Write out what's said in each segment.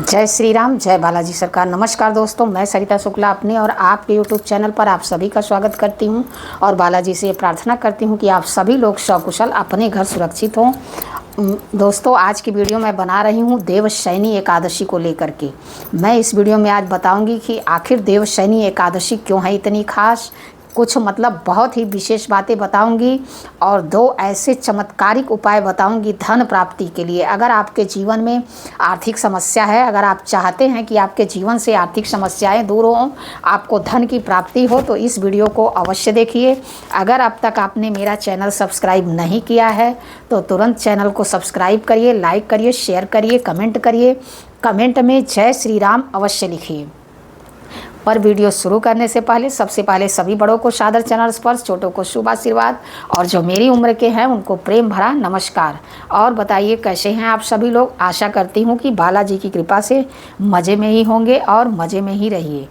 जय श्री राम, जय बालाजी सरकार। नमस्कार दोस्तों, मैं सरिता शुक्ला अपने और आपके YouTube चैनल पर आप सभी का स्वागत करती हूं और बालाजी से प्रार्थना करती हूं कि आप सभी लोग सकुशल अपने घर सुरक्षित हों। दोस्तों, आज की वीडियो मैं बना रही हूं देवशयनी एकादशी को लेकर के। मैं इस वीडियो में आज बताऊंगी कि आखिर देवशयनी एकादशी क्यों है इतनी खास। कुछ बहुत ही विशेष बातें बताऊंगी और दो ऐसे चमत्कारिक उपाय बताऊंगी धन प्राप्ति के लिए। अगर आपके जीवन में आर्थिक समस्या है, अगर आप चाहते हैं कि आपके जीवन से आर्थिक समस्याएं दूर हों, आपको धन की प्राप्ति हो, तो इस वीडियो को अवश्य देखिए। अगर अब तक आपने मेरा चैनल सब्सक्राइब नहीं किया है तो तुरंत चैनल को सब्सक्राइब करिए, लाइक करिए, शेयर करिए, कमेंट करिए। कमेंट में जय श्री राम अवश्य लिखिए। पर वीडियो शुरू करने से पहले सबसे पहले सभी बड़ों को सादर चरण स्पर्श, छोटों को शुभ आशीर्वाद और जो मेरी उम्र के हैं उनको प्रेम भरा नमस्कार। और बताइए कैसे हैं आप सभी लोग। आशा करती हूँ कि बालाजी की कृपा से मज़े में ही होंगे और मज़े में ही रहिए।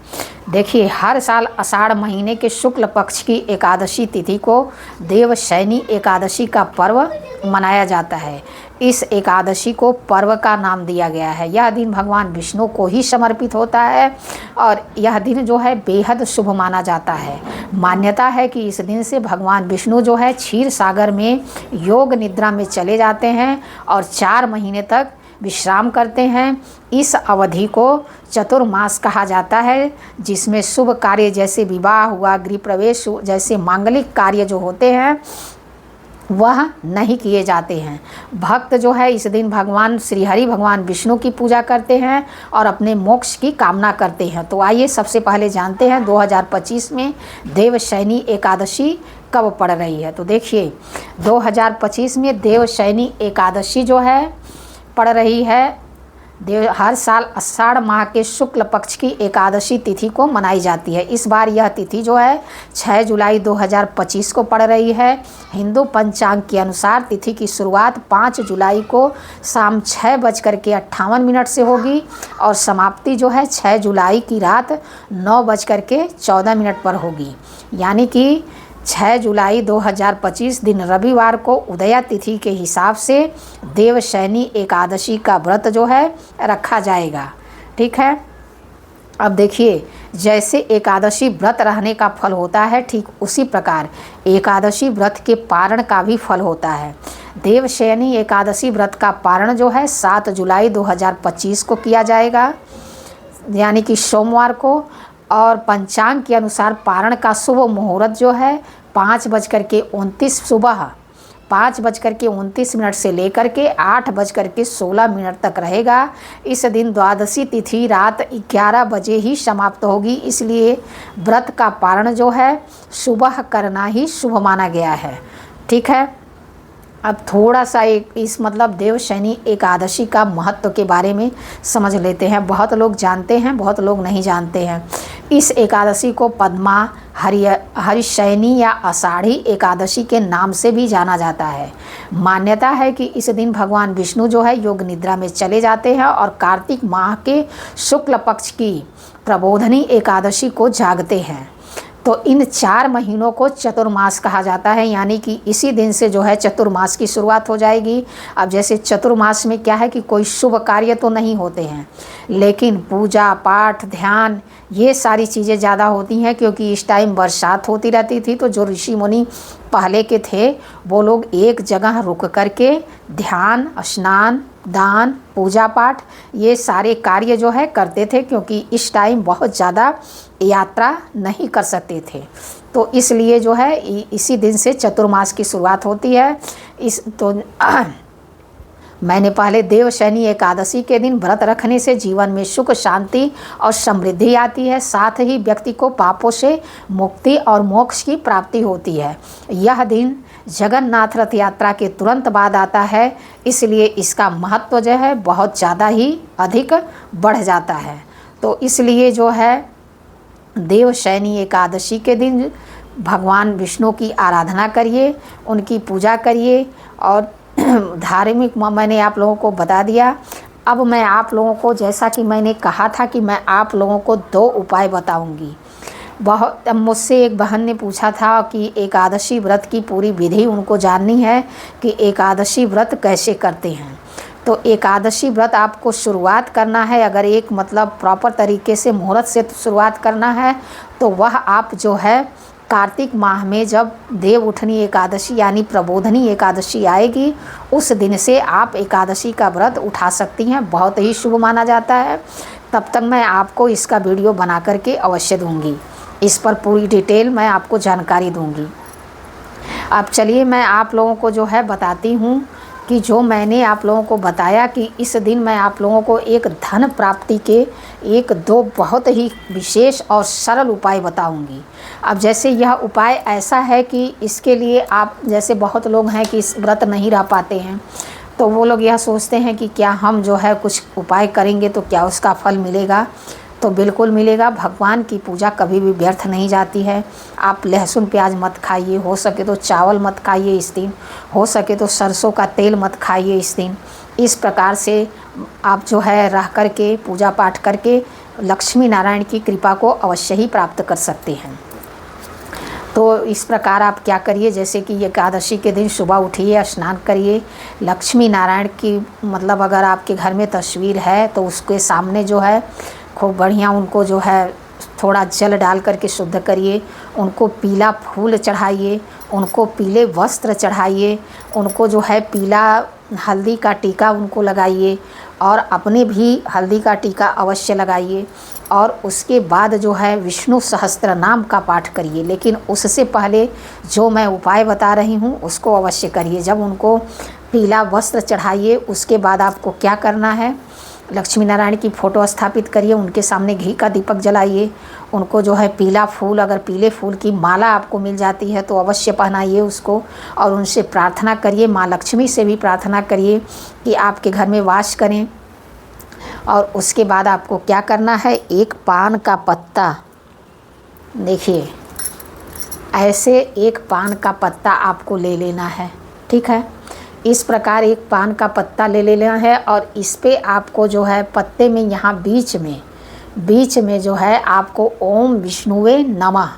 देखिए, हर साल आषाढ़ महीने के शुक्ल पक्ष की एकादशी तिथि को देवशयनी एकादशी का पर्व मनाया जाता है। इस एकादशी को पर्व का नाम दिया गया है। यह दिन भगवान विष्णु को ही समर्पित होता है और यह दिन जो है बेहद शुभ माना जाता है। मान्यता है कि इस दिन से भगवान विष्णु जो है क्षीर सागर में योग निद्रा में चले जाते हैं और 4 महीने तक विश्राम करते हैं। इस अवधि को चतुर्मास कहा जाता है, जिसमें शुभ कार्य जैसे विवाह हुआ, गृह प्रवेश जैसे मांगलिक कार्य जो होते हैं वह नहीं किए जाते हैं। भक्त जो है इस दिन भगवान श्री हरि भगवान विष्णु की पूजा करते हैं और अपने मोक्ष की कामना करते हैं। तो आइए सबसे पहले जानते हैं 2025 में देवशयनी एकादशी कब पड़ रही है। तो देखिए, 2025 में देवशयनी एकादशी जो है पड़ रही है। हर साल आषाढ़ माह के शुक्ल पक्ष की एकादशी तिथि को मनाई जाती है। इस बार यह तिथि जो है 6 जुलाई 2025 को पड़ रही है। हिंदू पंचांग के अनुसार तिथि की शुरुआत 5 जुलाई को शाम 6:58 से होगी और समाप्ति जो है 6 जुलाई की रात 9:14 पर होगी। यानी कि 6 जुलाई 2025 दिन रविवार को उदया तिथि के हिसाब से देवशयनी एकादशी का व्रत जो है रखा जाएगा। ठीक है। अब देखिए, जैसे एकादशी व्रत रहने का फल होता है, ठीक उसी प्रकार एकादशी व्रत के पारण का भी फल होता है। देवशयनी एकादशी व्रत का पारण जो है 7 जुलाई 2025 को किया जाएगा, यानी कि सोमवार को। और पंचांग के अनुसार पारण का शुभ मुहूर्त जो है 5:29 सुबह 5:29 से लेकर के 8:16 तक रहेगा। इस दिन द्वादशी तिथि रात 11 बजे ही समाप्त होगी, इसलिए व्रत का पारण जो है सुबह करना ही शुभ माना गया है। ठीक है। अब थोड़ा सा इस देवशयनी एकादशी का महत्व के बारे में समझ लेते हैं। बहुत लोग जानते हैं, बहुत लोग नहीं जानते हैं। इस एकादशी को पद्मा, हरिशयनी या आषाढ़ी एकादशी के नाम से भी जाना जाता है। मान्यता है कि इस दिन भगवान विष्णु जो है योग निद्रा में चले जाते हैं और कार्तिक माह के शुक्ल पक्ष की प्रबोधनी एकादशी को जागते हैं। तो इन 4 महीनों को चतुर्मास कहा जाता है, यानी कि इसी दिन से जो है चतुर्मास की शुरुआत हो जाएगी। अब जैसे चतुर्मास में क्या है कि कोई शुभ कार्य तो नहीं होते हैं, लेकिन पूजा पाठ, ध्यान, ये सारी चीज़ें ज़्यादा होती हैं, क्योंकि इस टाइम बरसात होती रहती थी। तो जो ऋषि मुनि पहले के थे वो लोग एक जगह रुक करके ध्यान, स्नान, दान, पूजा पाठ, ये सारे कार्य जो है करते थे, क्योंकि इस टाइम बहुत ज़्यादा यात्रा नहीं कर सकते थे। तो इसलिए जो है इसी दिन से चतुर्मास की शुरुआत होती है। मैंने पहले देवशयनी एकादशी के दिन व्रत रखने से जीवन में सुख, शांति और समृद्धि आती है। साथ ही व्यक्ति को पापों से मुक्ति और मोक्ष की प्राप्ति होती है। यह दिन जगन्नाथ रथ यात्रा के तुरंत बाद आता है, इसलिए इसका महत्व जो है बहुत ज़्यादा ही अधिक बढ़ जाता है। तो इसलिए जो है देवशयनी एकादशी के दिन भगवान विष्णु की आराधना करिए, उनकी पूजा करिए। और धार्मिक मैंने आप लोगों को बता दिया। अब मैं आप लोगों को, जैसा कि मैंने कहा था कि मैं आप लोगों को 2 उपाय बताऊंगी। मुझसे एक बहन ने पूछा था कि एकादशी व्रत की पूरी विधि उनको जाननी है कि एकादशी व्रत कैसे करते हैं। तो एकादशी व्रत आपको शुरुआत करना है, अगर एक मतलब प्रॉपर तरीके से मुहूर्त से शुरुआत करना है तो वह आप जो है कार्तिक माह में जब देव उठनी एकादशी यानी प्रबोधनी एकादशी आएगी उस दिन से आप एकादशी का व्रत उठा सकती हैं। बहुत ही शुभ माना जाता है। तब तक मैं आपको इसका वीडियो बना करके अवश्य दूंगी, इस पर पूरी डिटेल मैं आपको जानकारी दूंगी। अब चलिए मैं आप लोगों को जो है बताती हूँ कि जो मैंने आप लोगों को बताया कि इस दिन मैं आप लोगों को एक धन प्राप्ति के एक दो बहुत ही विशेष और सरल उपाय बताऊंगी। अब जैसे यह उपाय ऐसा है कि इसके लिए आप जैसे बहुत लोग हैं कि इस व्रत नहीं रह पाते हैं, तो वो लोग यह सोचते हैं कि क्या हम जो है कुछ उपाय करेंगे तो क्या उसका फल मिलेगा। तो बिल्कुल मिलेगा। भगवान की पूजा कभी भी व्यर्थ नहीं जाती है। आप लहसुन प्याज मत खाइए, हो सके तो चावल मत खाइए इस दिन, हो सके तो सरसों का तेल मत खाइए इस दिन। इस प्रकार से आप जो है रह करके पूजा पाठ करके लक्ष्मी नारायण की कृपा को अवश्य ही प्राप्त कर सकते हैं। तो इस प्रकार आप क्या करिए, जैसे कि एकादशी के दिन सुबह उठिए, स्नान करिए, लक्ष्मी नारायण की मतलब अगर आपके घर में तस्वीर है तो उसके सामने जो है खूब बढ़िया उनको जो है थोड़ा जल डाल करके शुद्ध करिए, उनको पीला फूल चढ़ाइए, उनको पीले वस्त्र चढ़ाइए, उनको जो है पीला हल्दी का टीका उनको लगाइए और अपने भी हल्दी का टीका अवश्य लगाइए। और उसके बाद जो है विष्णु सहस्त्र नाम का पाठ करिए, लेकिन उससे पहले जो मैं उपाय बता रही हूँ उसको अवश्य करिए। जब उनको पीला वस्त्र चढ़ाइए उसके बाद आपको क्या करना है, लक्ष्मी नारायण की फ़ोटो स्थापित करिए, उनके सामने घी का दीपक जलाइए, उनको जो है पीला फूल, अगर पीले फूल की माला आपको मिल जाती है तो अवश्य पहनाइए उसको और उनसे प्रार्थना करिए, माँ लक्ष्मी से भी प्रार्थना करिए कि आपके घर में वास करें। और उसके बाद आपको क्या करना है, एक पान का पत्ता, देखिए ऐसे एक पान का पत्ता आपको ले लेना है, ठीक है। इस प्रकार एक पान का पत्ता ले लेना है और इस पे आपको जो है पत्ते में यहाँ बीच में जो है आपको ओम विष्णुवे नमः,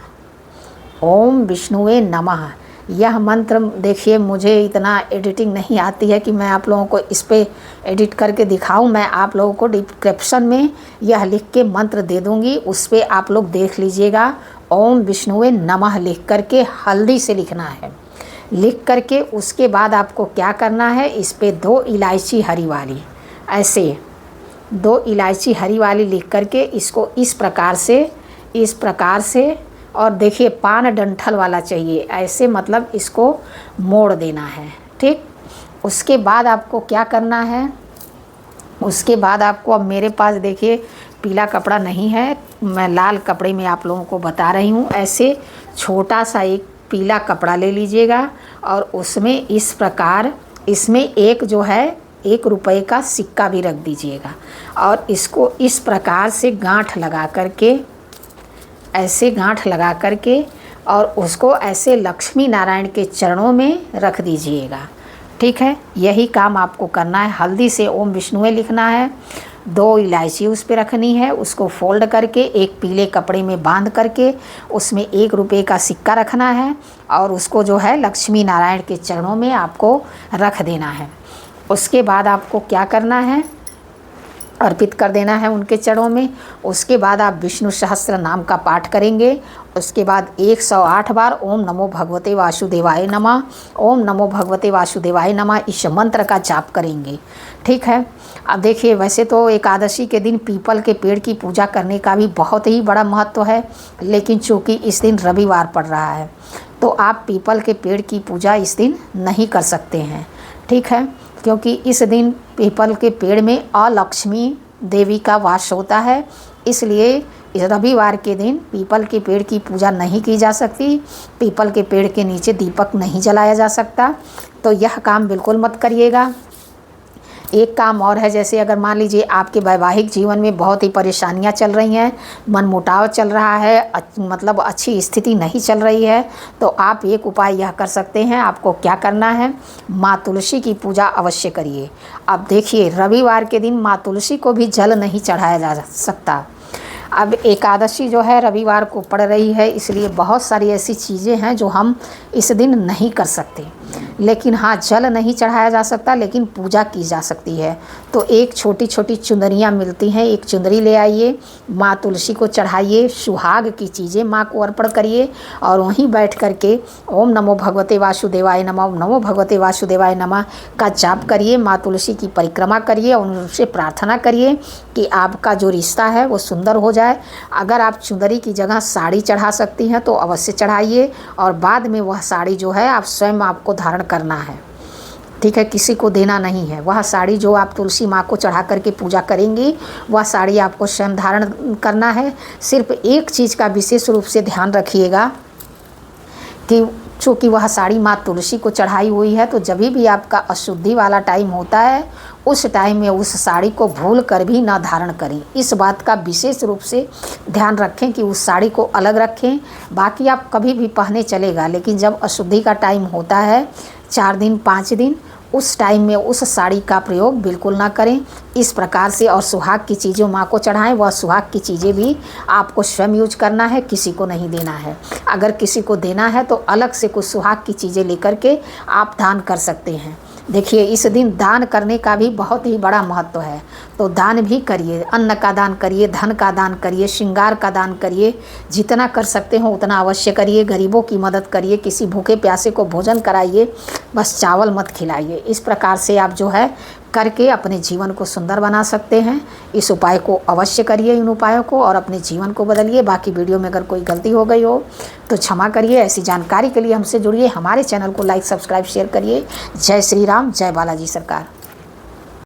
ओम विष्णुवे नमः यह मंत्र, देखिए मुझे इतना एडिटिंग नहीं आती है कि मैं आप लोगों को इस पे एडिट करके दिखाऊं। मैं आप लोगों को डिस्क्रिप्शन में यह लिख के मंत्र दे दूंगी, उस पे आप लोग देख लीजिएगा। ओम विष्णुवे नमः लिख करके हल्दी से लिखना है, लिख करके उसके बाद आपको क्या करना है, इस पे 2 इलायची हरी वाली, ऐसे 2 इलायची हरी वाली लिख करके इसको इस प्रकार से और देखिए पान डंठल वाला चाहिए, ऐसे मतलब इसको मोड़ देना है, ठीक। उसके बाद आपको क्या करना है, उसके बाद आपको, अब मेरे पास देखिए पीला कपड़ा नहीं है, मैं लाल कपड़े में आप लोगों को बता रही हूँ। ऐसे छोटा सा एक पीला कपड़ा ले लीजिएगा और उसमें इस प्रकार इसमें एक जो है 1 रुपये का सिक्का भी रख दीजिएगा और इसको इस प्रकार से गांठ लगा करके, ऐसे गांठ लगा करके और उसको ऐसे लक्ष्मी नारायण के चरणों में रख दीजिएगा, ठीक है। यही काम आपको करना है। हल्दी से ओम विष्णुवे लिखना है, 2 इलायची उस पर रखनी है, उसको फोल्ड करके एक पीले कपड़े में बांध करके उसमें 1 रुपये का सिक्का रखना है और उसको जो है लक्ष्मी नारायण के चरणों में आपको रख देना है। उसके बाद आपको क्या करना है, अर्पित कर देना है उनके चरणों में। उसके बाद आप विष्णु सहस्त्र नाम का पाठ करेंगे। उसके बाद 108 बार ओम नमो भगवते वासुदेवाय नमः, ओम नमो भगवते वासुदेवाय नमः इस मंत्र का जाप करेंगे, ठीक है। अब देखिए वैसे तो एकादशी के दिन पीपल के पेड़ की पूजा करने का भी बहुत ही बड़ा महत्व है, लेकिन चूँकि इस दिन रविवार पड़ रहा है तो आप पीपल के पेड़ की पूजा इस दिन नहीं कर सकते हैं, ठीक है, क्योंकि इस दिन पीपल के पेड़ में अलक्ष्मी देवी का वास होता है। इसलिए इस रविवार के दिन पीपल के पेड़ की पूजा नहीं की जा सकती, पीपल के पेड़ के नीचे दीपक नहीं जलाया जा सकता, तो यह काम बिल्कुल मत करिएगा। एक काम और है, जैसे अगर मान लीजिए आपके वैवाहिक जीवन में बहुत ही परेशानियां चल रही हैं, मनमुटाव चल रहा है, मतलब अच्छी स्थिति नहीं चल रही है, तो आप एक उपाय यह कर सकते हैं। आपको क्या करना है, माँ तुलसी की पूजा अवश्य करिए। अब देखिए रविवार के दिन माँ तुलसी को भी जल नहीं चढ़ाया जा सकता। अब एकादशी जो है रविवार को पड़ रही है, इसलिए बहुत सारी ऐसी चीज़ें हैं जो हम इस दिन नहीं कर सकते, लेकिन हाँ, जल नहीं चढ़ाया जा सकता, लेकिन पूजा की जा सकती है। तो एक छोटी छोटी चुंदरियाँ मिलती हैं, एक चुंदरी ले आइए, माँ तुलसी को चढ़ाइए, सुहाग की चीज़ें माँ को अर्पण करिए और वहीं बैठ करके ओम नमो भगवते वासुदेवाय नमः, ओम नमो भगवते वासुदेवाय नमः का जाप करिए, माँ तुलसी की परिक्रमा करिए और उनसे प्रार्थना करिए कि आपका जो रिश्ता है वो सुंदर हो जाए। अगर आप चुंदरी की जगह साड़ी चढ़ा सकती हैं तो अवश्य चढ़ाइए, और बाद में वह साड़ी जो है आप स्वयं आपको धारण करना है, ठीक है, किसी को देना नहीं है। वह साड़ी जो आप तुलसी माँ को चढ़ा करके पूजा करेंगी, वह साड़ी आपको स्वयं धारण करना है। सिर्फ एक चीज़ का विशेष रूप से ध्यान रखिएगा कि चूँकि वह साड़ी माँ तुलसी को चढ़ाई हुई है, तो जब भी आपका अशुद्धि वाला टाइम होता है उस टाइम में उस साड़ी को भूल कर भी ना धारण करें। इस बात का विशेष रूप से ध्यान रखें कि उस साड़ी को अलग रखें। बाकी आप कभी भी पहने चलेगा, लेकिन जब अशुद्धि का टाइम होता है 4 दिन 5 दिन, उस टाइम में उस साड़ी का प्रयोग बिल्कुल ना करें। इस प्रकार से और सुहाग की चीज़ें माँ को चढ़ाएं। वह सुहाग की चीज़ें भी आपको स्वयं यूज करना है, किसी को नहीं देना है। अगर किसी को देना है तो अलग से कुछ सुहाग की चीज़ें लेकर के आप दान कर सकते हैं। देखिए, इस दिन दान करने का भी बहुत ही बड़ा महत्व है, तो दान भी करिए, अन्न का दान करिए, धन का दान करिए, श्रृंगार का दान करिए, जितना कर सकते हो उतना अवश्य करिए। गरीबों की मदद करिए, किसी भूखे प्यासे को भोजन कराइए, बस चावल मत खिलाइए। इस प्रकार से आप जो है करके अपने जीवन को सुंदर बना सकते हैं। इस उपाय को अवश्य करिए, इन उपायों को, और अपने जीवन को बदलिए। बाकी वीडियो में अगर कोई गलती हो गई हो तो क्षमा करिए। ऐसी जानकारी के लिए हमसे जुड़िए, हमारे चैनल को लाइक सब्सक्राइब शेयर करिए। जय श्री राम, जय बालाजी सरकार।